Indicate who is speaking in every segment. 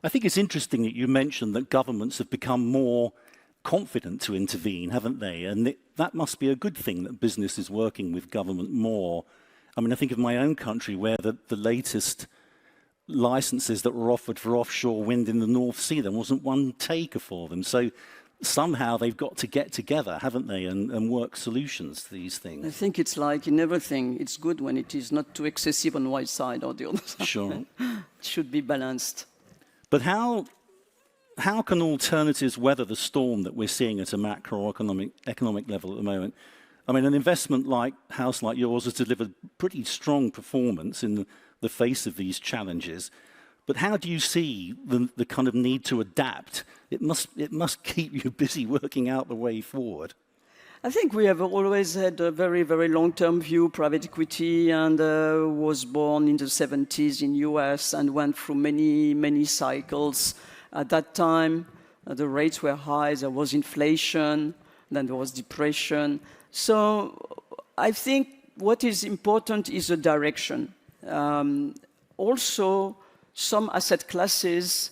Speaker 1: I think it's interesting that you mentioned that governments have become more confident to intervene, haven't they? And that must be a good thing, that business is working with government more. I mean, I think of my own country, where the latest licenses that were offered for offshore wind in the North Sea, there wasn't one taker for them. So somehow they've got to get together, haven't they, and work solutions to these things.
Speaker 2: I think it's like in everything, it's good when it is not too excessive on one side or the other side.
Speaker 1: Sure.
Speaker 2: It should be balanced.
Speaker 1: But how can alternatives weather the storm that we're seeing at a macroeconomic level at the moment? I mean, an investment like house like yours has delivered pretty strong performance in the face of these challenges. But how do you see the kind of need to adapt? It must keep you busy working out the way forward.
Speaker 2: I think we have always had a very, very long-term view, private equity, and was born in the 70s in US and went through many, many cycles. At that time, the rates were high, there was inflation, then there was depression. So I think what is important is the direction. Also, some asset classes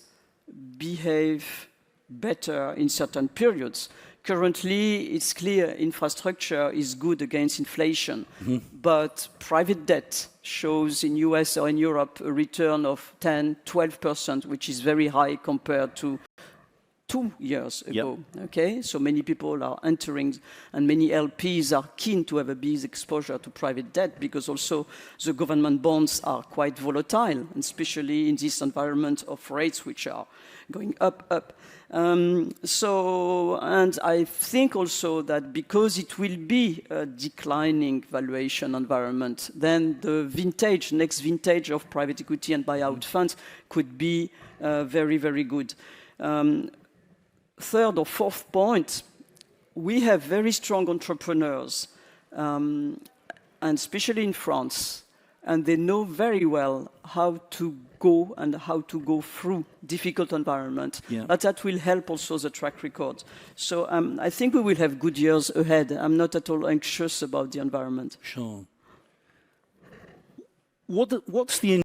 Speaker 2: behave better in certain periods. Currently, it's clear infrastructure is good against inflation, but private debt shows in US or in Europe a return of 10, 12%, which is very high compared to 2 years ago. Yep. Okay, so many people are entering, and many LPs are keen to have a big exposure to private debt, because also the government bonds are quite volatile, especially in this environment of rates which are going up. And I think also that because it will be a declining valuation environment, then the next vintage of private equity and buyout funds could be very, very good. Third or fourth point, we have very strong entrepreneurs, and especially in France, and they know very well how to go and how to go through difficult environment. Yeah. But that will help also the track record. So I think we will have good years ahead. I'm not at all anxious about the environment.
Speaker 1: Sure. What's the